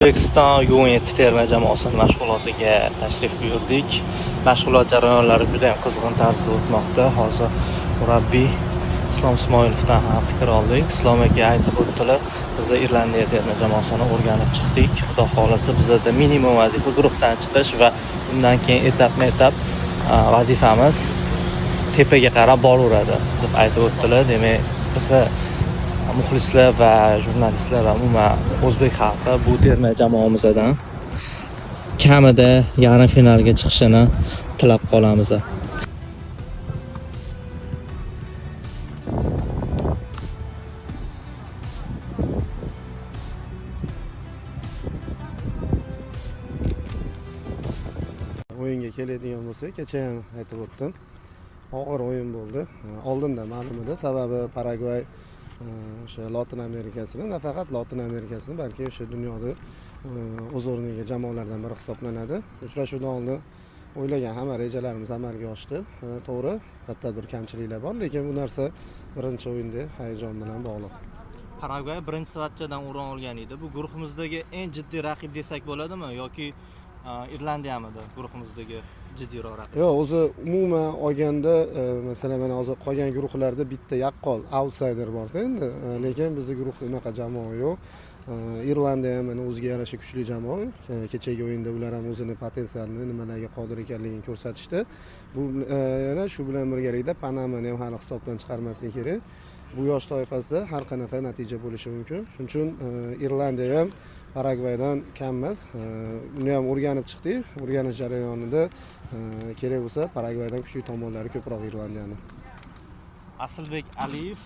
O'zbekiston U17 terma jamoasining mashg'ulotiga tashrif buyurdik. Mashg'ulot jarayonlari juda ham qizg'in tarzda o'tmoqda. Hozir murabbiy Islom Ismoilovdan ham fikr oldik. Islom aka aytib o'tdilar, biz Irlandiya terma jamoasini o'rganib chiqdik. Xudo xolasa bizda minimum vazifa guruhdan chiqish va undan keyin etap vazifamiz tepaga qarab boraveradi deb aytib o'tdilar. Demak, biz muxlislar va jurnalistlar va umuman o'zbek xalqi bu terma jamoamizdan kamida yarim finalga chiqishini tilab qolamiz. O'yinga keladigan bo'lsak, kecha ham aytib o'tdim. Og'ir o'yin bo'ldi. Oldinda ma'lum edi, sababi Paragvay o'sha Lotin Amerikasini, nafaqat Lotin Amerikasini, balki o'sha dunyoda o'z o'rniga jamoalardan biri hisoblanadi. Uchrashuvdan oldin o'ylagan hamma rejalarimiz amalga oshdi. To'g'ri, katta bir kamchiliklar bor, lekin bu narsa birinchi o'yinda hayajon bilan bog'liq. Paragvay birinchi savatchadan o'rin olgan edi. Bu guruhimizdagi eng jiddiy raqib desak bo'ladimi yoki Irlandiyamidi guruhimizdagi jiddiyroq raqib? Yo'q, o'zi umuman olganda, masalan, mana hozir qolgan guruhlarda bitta yaqqol outsider bor-da endi, lekin bizning guruhda unaqa jamoa yo'q. Irlandiya ham mana o'ziga yarasha kuchli jamoa. Kechagi o'yinda ular ham o'zini potensialini nimalarga qodir ekanligini ko'rsatishdi. Bu yana shu bilan birgalikda Panamani ham hali hisobdan chiqarmaslik kerak. Bu yosh toifasida har qanaqa natija bo'lishi mumkin. Shuning uchun Irlandiya ham Paragvaydan kam emas. Uni ham o'rganib chiqdik. O'rganish jarayonida kerak bo'lsa Paragvaydan kuchli tomonlari ko'proq Irlandiyani. Asilbek Aliyev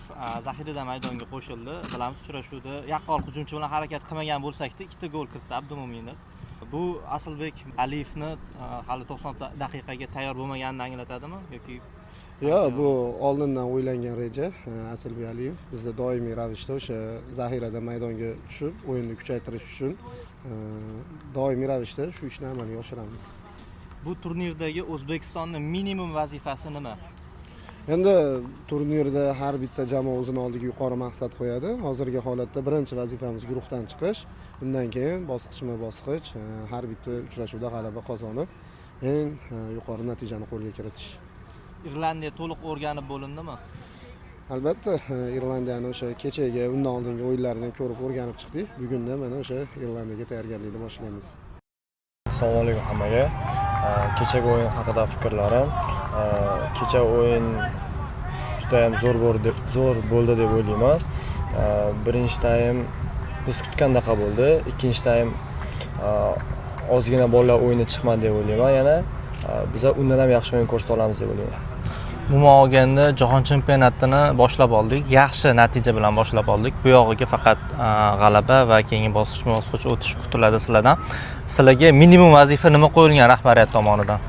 zaxirada maydonga qo'shildi. Bilamiz, uchrashuvda yaqqol hujumchi bilan harakat qilmagan bo'lsak-da, ikkita gol kiritdi Abdumo'minov. Bu Asilbek Aliyevni hali 90 daqiqaga tayyor bo'lmaganini anglatadimi yoki? Yo'q, bu oldindan o'ylangan reja. Asilbek Aliyev bizda doimiy ravishda o'sha zaxirada maydonga tushib, o'yinni kuchaytirish uchun doimiy ravishda shu ishni amalga oshiramiz. Bu turnirdagi O'zbekistonning minimum vazifasi nima? Endi turnirda har bitta jamoa o'zini oldiga yuqori maqsad qo'yadi. Hozirgi holatda birinchi vazifamiz guruhdan chiqish. Undan keyin bosqichma-bosqich har bitta uchrashuvda g'alaba qozonib, eng yuqori natijani qo'lga kiritish. Irlandiya to'liq o'rganib bo'lindimi? Albatta, Irlandiyani o'sha kechagi undan oldingi o'yinlardan ko'rib o'rganib chiqdik. Bugunda mana o'sha Irlandiyaga tayyorgarlikni boshlaymiz. Assalomu alaykum hammaga. Kechagi o'yin haqida fikrlarim. Kecha o'yin juda ham zo'r bo'ldi deb o'ylayman. Birinchi taym biz kutgandaqa bo'ldi. Ikkinchi taym ozgina bolalar o'yini chiqmadi deb o'ylayman. Yana biz undan ham yaxshi o'yin ko'rsata olamiz deb o'ylayman. Umuman olganda jahon chempionatini boshlab oldik. Yaxshi natija bilan boshlab oldik. Bu yog'iga faqat g'alaba va keyingi bosqich o'tish kutiladi sizlardan. Sizlarga minimum vazifa nima qo'yilgan rahbariyat tomonidan?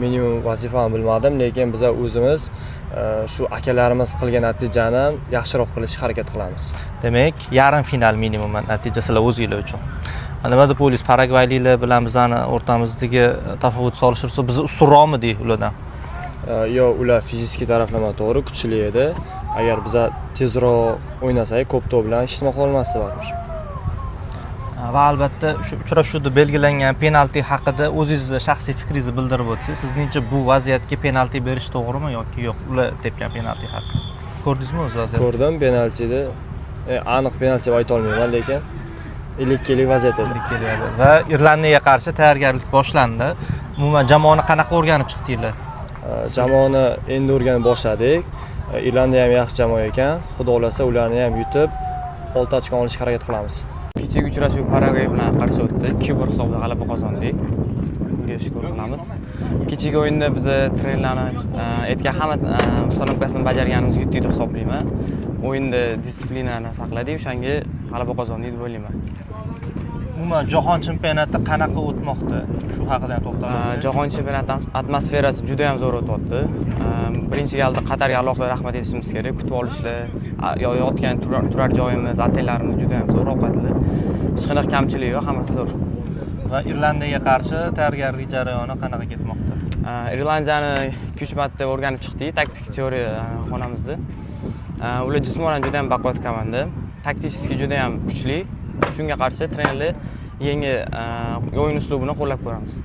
Minimum vazifani bilmadim, lekin biz o'zimiz shu akalarimiz qilgan natijani yaxshiroq qilishga harakat qilamiz. Demak, yarim final minimum natija sizlar o'zingizlar uchun. Nima deb o'ylaysiz? Paragvayliklar bilan bizani o'rtamizdagi tafovut solishtirsa, biz ustunroqmi deydi ulardan? Yo'q, ular fizik taraflama to'g'ri kuchli edi. Agar biz tezroq o'ynasak, ko'p to'p bilan hech nima qilolmasdi baribir. Va albatta shu uchrashuvda belgilangan penalti haqida o'zingizni shaxsiy fikringizni bildirib o'tsangiz, sizningcha bu vaziyatga penalti berish to'g'rimi yoki yo'q? Ular tepgan penalti haqida. Ko'rdingizmi o'z vaziyatni? Ko'rdim, penaltini. Aniq penalti deb ayta olmayman, lekin ellik vaziyat edi. Va Irlandiyaga qarshi tayyorgarlik boshlandi. Umuman jamoani qanaqa o'rganib chiqdinglar? Jamoani endi o'rganib boshladik. Irlandiya ham yaxshi jamoa ekan. Xudo xolasa ularni ham yutib 6 ochko olishga harakat qilamiz. Kechagi uchrashuv Paragvay bilan qarshi o'tdi. 2-1 hisobda g'alaba qozondik. Bunga shukr qilamiz. Kechagi o'yinda biz trenerlarni aytgan hamma ustanobkasini bajarganimizni yutdik deb hisoblayman. O'yinda disiplinani saqladik, o'shanga g'alaba qozondik deb o'ylayman. Umuman jahon chempionati qanaqa o'tmoqda? Shu haqida to'xtalamiz. Jahon chempionati atmosferasi juda ham zo'r o'tyapti. Birinchi galda Qatarga alohida rahmat aytishimiz kerak. Kutib olishlar, yotgan turar joyimiz, otellarimiz juda ham zo'r, ovqatli. Hech qanaqa kamchilik yo'q, hammasi zo'r. Va Irlandiyaga qarshi tayyorgarlik jarayoni qanaqa ketmoqda? Irlandiyani 2-3 marta o'rganib chiqdik, taktik teoriya xonamizda. Ular jismonan juda ham baquvvat komanda. Taktik juda ham kuchli. Shunga qarshi trenerlar yangi o'yin uslubini qo'llab ko'ramiz.